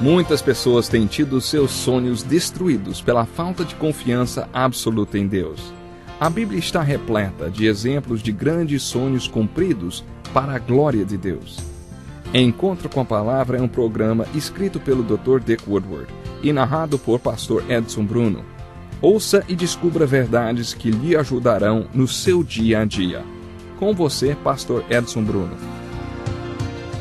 Muitas pessoas têm tido seus sonhos destruídos pela falta de confiança absoluta em Deus. A Bíblia está repleta de exemplos de grandes sonhos cumpridos para a glória de Deus. Encontro com a Palavra é um programa escrito pelo Dr. Dick Woodward e narrado por Pastor Edson Bruno. Ouça e descubra verdades que lhe ajudarão no seu dia a dia. Com você, Pastor Edson Bruno.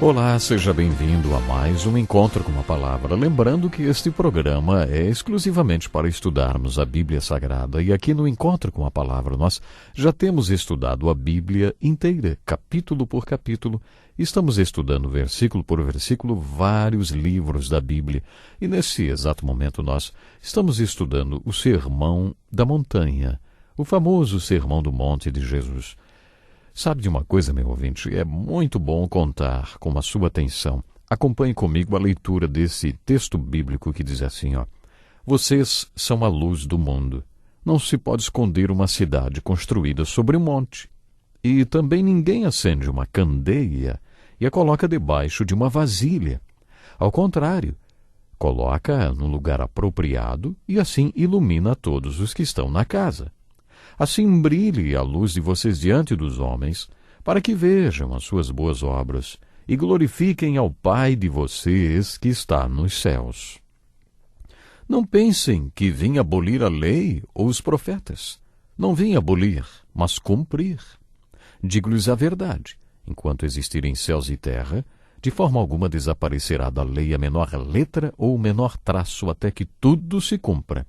Olá, seja bem-vindo a mais um Encontro com a Palavra. Lembrando que este programa é exclusivamente para estudarmos a Bíblia Sagrada. E aqui no Encontro com a Palavra nós já temos estudado a Bíblia inteira, capítulo por capítulo. Estamos estudando versículo por versículo vários livros da Bíblia. E nesse exato momento nós estamos estudando o Sermão da Montanha, o famoso Sermão do Monte de Jesus. Sabe de uma coisa, meu ouvinte? É muito bom contar com a sua atenção. Acompanhe comigo a leitura desse texto bíblico que diz assim, ó: Vocês são a luz do mundo. Não se pode esconder uma cidade construída sobre um monte. E também ninguém acende uma candeia e a coloca debaixo de uma vasilha. Ao contrário, coloca-a no lugar apropriado e assim ilumina todos os que estão na casa. Assim brilhe a luz de vocês diante dos homens, para que vejam as suas boas obras e glorifiquem ao Pai de vocês que está nos céus. Não pensem que vim abolir a lei ou os profetas. Não vim abolir, mas cumprir. Digo-lhes a verdade, enquanto existirem céus e terra, de forma alguma desaparecerá da lei a menor letra ou o menor traço até que tudo se cumpra.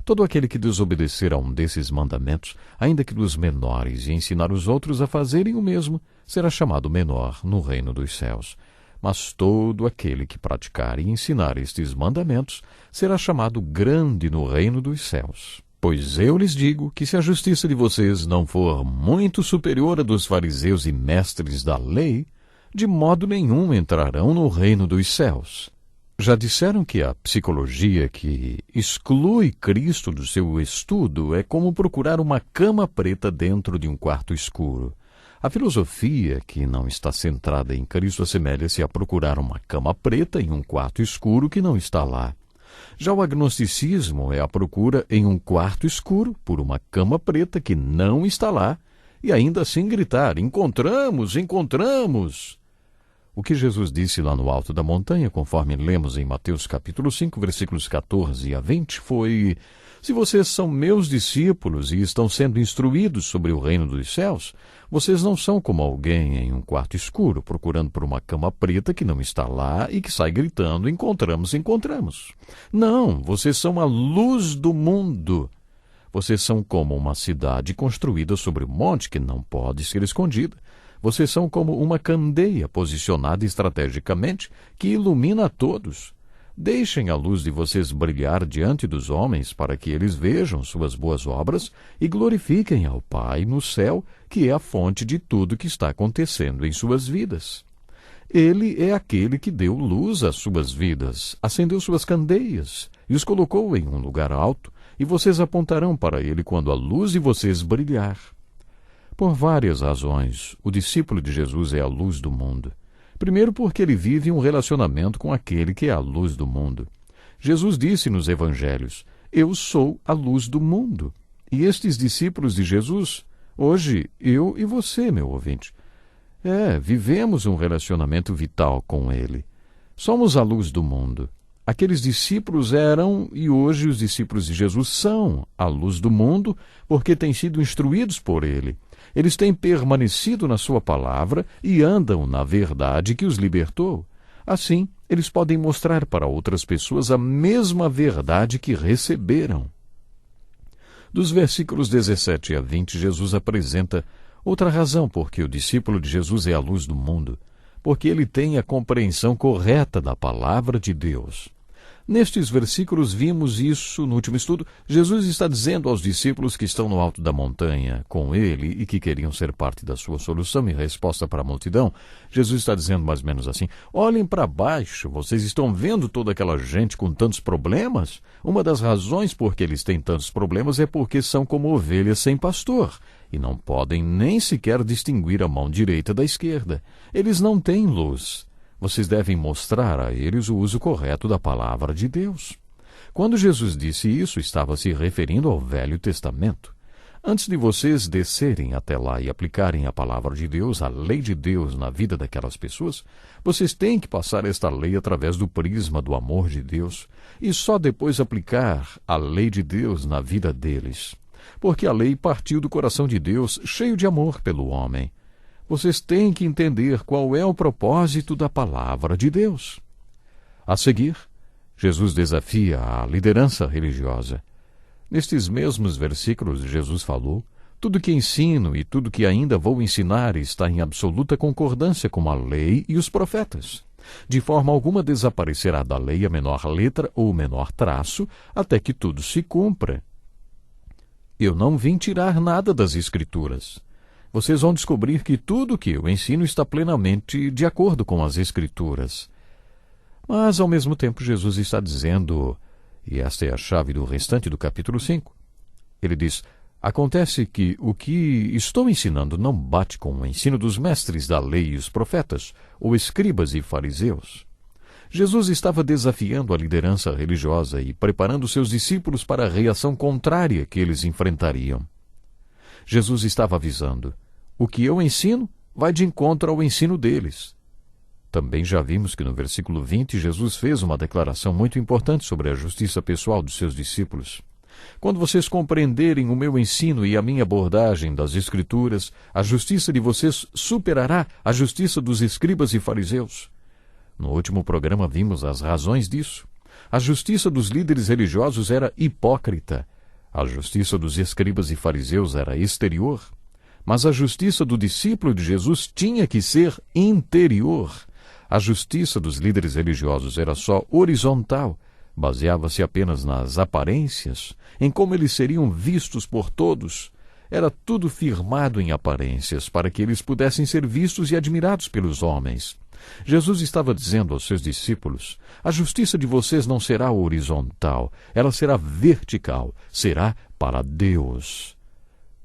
Todo aquele que desobedecer a um desses mandamentos, ainda que dos menores, e ensinar os outros a fazerem o mesmo, será chamado menor no reino dos céus. Mas todo aquele que praticar e ensinar estes mandamentos será chamado grande no reino dos céus. Pois eu lhes digo que se a justiça de vocês não for muito superior à dos fariseus e mestres da lei, de modo nenhum entrarão no reino dos céus. Já disseram que a psicologia que exclui Cristo do seu estudo é como procurar uma cama preta dentro de um quarto escuro. A filosofia que não está centrada em Cristo assemelha-se a procurar uma cama preta em um quarto escuro que não está lá. Já o agnosticismo é a procura em um quarto escuro por uma cama preta que não está lá e ainda assim gritar: encontramos, encontramos! O que Jesus disse lá no alto da montanha, conforme lemos em Mateus capítulo 5, versículos 14 a 20, foi: se vocês são meus discípulos e estão sendo instruídos sobre o reino dos céus, vocês não são como alguém em um quarto escuro, procurando por uma cama preta que não está lá e que sai gritando: encontramos, encontramos. Não, vocês são a luz do mundo. Vocês são como uma cidade construída sobre um monte que não pode ser escondida. Vocês são como uma candeia posicionada estrategicamente que ilumina a todos. Deixem a luz de vocês brilhar diante dos homens para que eles vejam suas boas obras e glorifiquem ao Pai no céu, que é a fonte de tudo que está acontecendo em suas vidas. Ele é aquele que deu luz às suas vidas, acendeu suas candeias e os colocou em um lugar alto, e vocês apontarão para ele quando a luz de vocês brilhar. Por várias razões, o discípulo de Jesus é a luz do mundo. Primeiro, porque ele vive um relacionamento com aquele que é a luz do mundo. Jesus disse nos evangelhos: eu sou a luz do mundo. E estes discípulos de Jesus, hoje, eu e você, meu ouvinte, vivemos um relacionamento vital com ele. Somos a luz do mundo. Aqueles discípulos eram, e hoje os discípulos de Jesus são, a luz do mundo, porque têm sido instruídos por ele. Eles têm permanecido na sua palavra e andam na verdade que os libertou. Assim, eles podem mostrar para outras pessoas a mesma verdade que receberam. Dos versículos 17 a 20, Jesus apresenta outra razão por que o discípulo de Jesus é a luz do mundo, porque ele tem a compreensão correta da palavra de Deus. Nestes versículos vimos isso no último estudo. Jesus está dizendo aos discípulos que estão no alto da montanha com ele e que queriam ser parte da sua solução em resposta para a multidão. Jesus está dizendo mais ou menos assim: olhem para baixo, vocês estão vendo toda aquela gente com tantos problemas? Uma das razões por que eles têm tantos problemas é porque são como ovelhas sem pastor e não podem nem sequer distinguir a mão direita da esquerda. Eles não têm luz. Vocês devem mostrar a eles o uso correto da palavra de Deus. Quando Jesus disse isso, estava se referindo ao Velho Testamento. Antes de vocês descerem até lá e aplicarem a palavra de Deus, a lei de Deus na vida daquelas pessoas, vocês têm que passar esta lei através do prisma do amor de Deus e só depois aplicar a lei de Deus na vida deles. Porque a lei partiu do coração de Deus, cheio de amor pelo homem. Vocês têm que entender qual é o propósito da palavra de Deus. A seguir, Jesus desafia a liderança religiosa. Nestes mesmos versículos, Jesus falou: tudo que ensino e tudo que ainda vou ensinar está em absoluta concordância com a lei e os profetas. De forma alguma desaparecerá da lei a menor letra ou o menor traço, até que tudo se cumpra. Eu não vim tirar nada das Escrituras. Vocês vão descobrir que tudo que eu ensino está plenamente de acordo com as Escrituras. Mas, ao mesmo tempo, Jesus está dizendo, e esta é a chave do restante do capítulo 5, ele diz: acontece que o que estou ensinando não bate com o ensino dos mestres da lei e os profetas, ou escribas e fariseus. Jesus estava desafiando a liderança religiosa e preparando seus discípulos para a reação contrária que eles enfrentariam. Jesus estava avisando: o que eu ensino vai de encontro ao ensino deles. Também já vimos que no versículo 20 Jesus fez uma declaração muito importante sobre a justiça pessoal dos seus discípulos. Quando vocês compreenderem o meu ensino e a minha abordagem das Escrituras, a justiça de vocês superará a justiça dos escribas e fariseus. No último programa vimos as razões disso. A justiça dos líderes religiosos era hipócrita. A justiça dos escribas e fariseus era exterior. Mas a justiça do discípulo de Jesus tinha que ser interior. A justiça dos líderes religiosos era só horizontal, baseava-se apenas nas aparências, em como eles seriam vistos por todos. Era tudo firmado em aparências, para que eles pudessem ser vistos e admirados pelos homens. Jesus estava dizendo aos seus discípulos: a justiça de vocês não será horizontal, ela será vertical, será para Deus.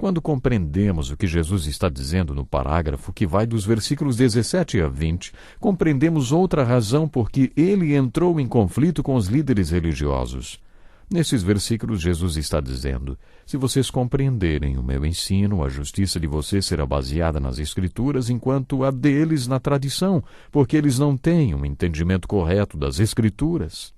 Quando compreendemos o que Jesus está dizendo no parágrafo que vai dos versículos 17 a 20, compreendemos outra razão por que ele entrou em conflito com os líderes religiosos. Nesses versículos, Jesus está dizendo: se vocês compreenderem o meu ensino, a justiça de vocês será baseada nas Escrituras, enquanto a deles na tradição, porque eles não têm um entendimento correto das Escrituras.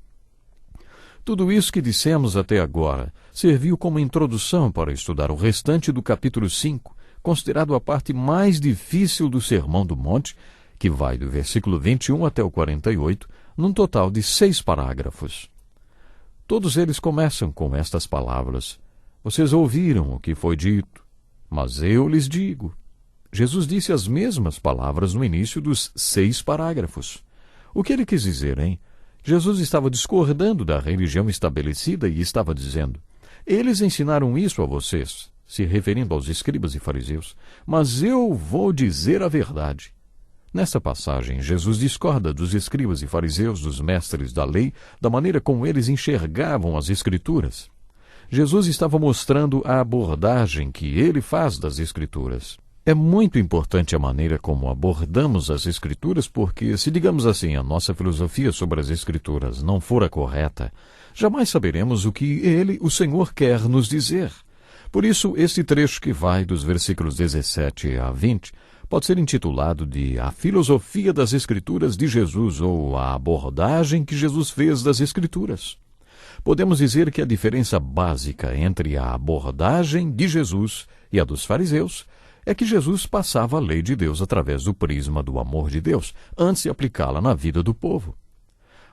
Tudo isso que dissemos até agora serviu como introdução para estudar o restante do capítulo 5, considerado a parte mais difícil do Sermão do Monte, que vai do versículo 21 até o 48, num total de 6 parágrafos. Todos eles começam com estas palavras: vocês ouviram o que foi dito, mas eu lhes digo. Jesus disse as mesmas palavras no início dos 6 parágrafos. O que ele quis dizer, hein? Jesus estava discordando da religião estabelecida e estava dizendo: eles ensinaram isso a vocês, se referindo aos escribas e fariseus, mas eu vou dizer a verdade. Nesta passagem, Jesus discorda dos escribas e fariseus, dos mestres da lei, da maneira como eles enxergavam as Escrituras. Jesus estava mostrando a abordagem que ele faz das Escrituras. É muito importante a maneira como abordamos as Escrituras, porque, se digamos assim, a nossa filosofia sobre as Escrituras não for a correta, jamais saberemos o que ele, o Senhor, quer nos dizer. Por isso, este trecho que vai dos versículos 17 a 20 pode ser intitulado de A Filosofia das Escrituras de Jesus, ou a abordagem que Jesus fez das Escrituras. Podemos dizer que a diferença básica entre a abordagem de Jesus e a dos fariseus é que Jesus passava a lei de Deus através do prisma do amor de Deus, antes de aplicá-la na vida do povo.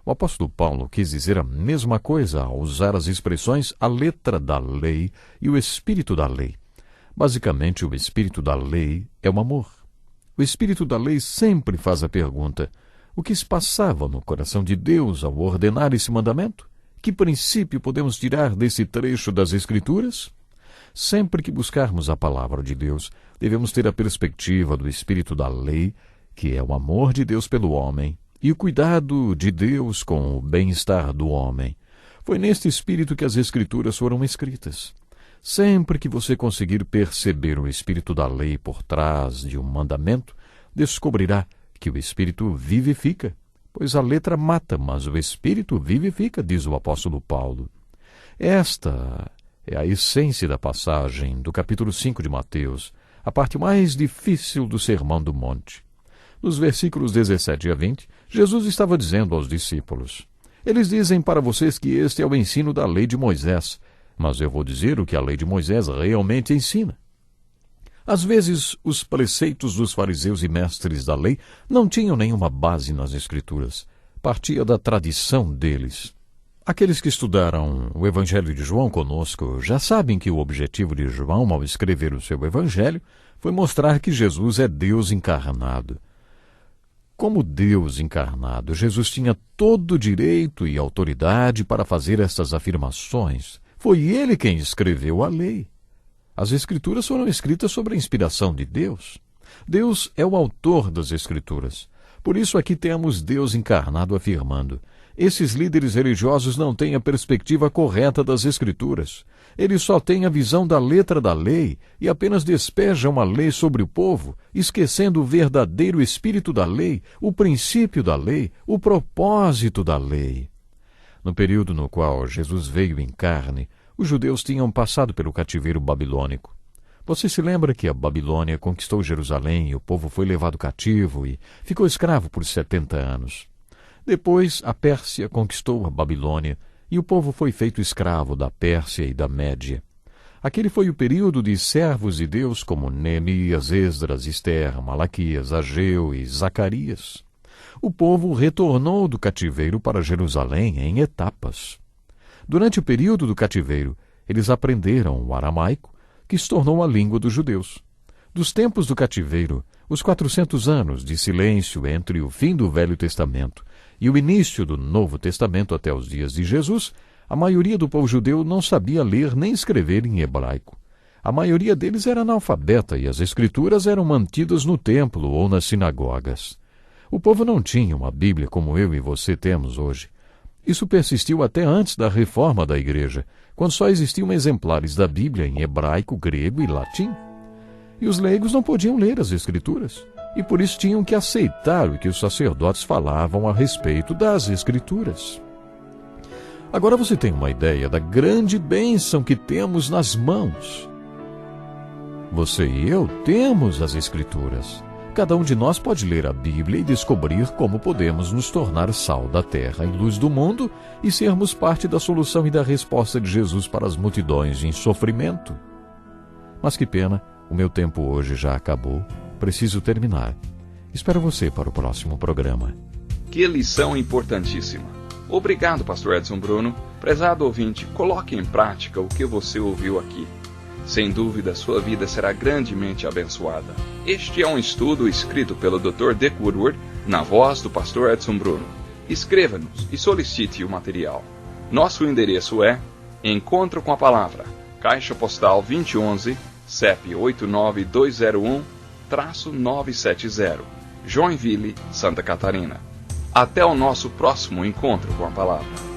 O apóstolo Paulo quis dizer a mesma coisa ao usar as expressões a letra da lei e o espírito da lei. Basicamente, o espírito da lei é o amor. O espírito da lei sempre faz a pergunta: o que se passava no coração de Deus ao ordenar esse mandamento? Que princípio podemos tirar desse trecho das Escrituras? Sempre que buscarmos a palavra de Deus, devemos ter a perspectiva do espírito da lei, que é o amor de Deus pelo homem, e o cuidado de Deus com o bem-estar do homem. Foi neste espírito que as Escrituras foram escritas. Sempre que você conseguir perceber o espírito da lei por trás de um mandamento, descobrirá que o Espírito vivifica, pois a letra mata, mas o Espírito vivifica, diz o apóstolo Paulo. Esta é a essência da passagem do capítulo 5 de Mateus, a parte mais difícil do Sermão do Monte. Nos versículos 17 a 20, Jesus estava dizendo aos discípulos: eles dizem para vocês que este é o ensino da lei de Moisés, mas eu vou dizer o que a lei de Moisés realmente ensina. Às vezes, os preceitos dos fariseus e mestres da lei não tinham nenhuma base nas Escrituras. Partia da tradição deles. Aqueles que estudaram o Evangelho de João conosco já sabem que o objetivo de João, ao escrever o seu Evangelho, foi mostrar que Jesus é Deus encarnado. Como Deus encarnado, Jesus tinha todo o direito e autoridade para fazer estas afirmações. Foi ele quem escreveu a lei. As Escrituras foram escritas sob a inspiração de Deus. Deus é o autor das Escrituras. Por isso aqui temos Deus encarnado afirmando: esses líderes religiosos não têm a perspectiva correta das Escrituras. Eles só têm a visão da letra da lei e apenas despejam a lei sobre o povo, esquecendo o verdadeiro espírito da lei, o princípio da lei, o propósito da lei. No período no qual Jesus veio em carne, os judeus tinham passado pelo cativeiro babilônico. Você se lembra que a Babilônia conquistou Jerusalém e o povo foi levado cativo e ficou escravo por 70 anos. Depois, a Pérsia conquistou a Babilônia e o povo foi feito escravo da Pérsia e da Média. Aquele foi o período de servos de Deus como Neemias, Esdras, Ester, Malaquias, Ageu e Zacarias. O povo retornou do cativeiro para Jerusalém em etapas. Durante o período do cativeiro, eles aprenderam o aramaico, que se tornou a língua dos judeus. Dos tempos do cativeiro, os 400 anos de silêncio entre o fim do Velho Testamento e o início do Novo Testamento até os dias de Jesus, a maioria do povo judeu não sabia ler nem escrever em hebraico. A maioria deles era analfabeta e as escrituras eram mantidas no templo ou nas sinagogas. O povo não tinha uma Bíblia como eu e você temos hoje. Isso persistiu até antes da reforma da Igreja, quando só existiam exemplares da Bíblia em hebraico, grego e latim. E os leigos não podiam ler as Escrituras, e por isso tinham que aceitar o que os sacerdotes falavam a respeito das Escrituras. Agora você tem uma ideia da grande bênção que temos nas mãos. Você e eu temos as Escrituras. Cada um de nós pode ler a Bíblia e descobrir como podemos nos tornar sal da terra e luz do mundo e sermos parte da solução e da resposta de Jesus para as multidões em sofrimento. Mas que pena, o meu tempo hoje já acabou. Preciso terminar. Espero você para o próximo programa. Que lição importantíssima. Obrigado, Pastor Edson Bruno. Prezado ouvinte, coloque em prática o que você ouviu aqui. Sem dúvida, sua vida será grandemente abençoada. Este é um estudo escrito pelo Dr. Dick Woodward, na voz do Pastor Edson Bruno. Escreva-nos e solicite o material. Nosso endereço é Encontro com a Palavra, Caixa Postal 2011, CEP 89201-970, Joinville, Santa Catarina. Até o nosso próximo Encontro com a Palavra.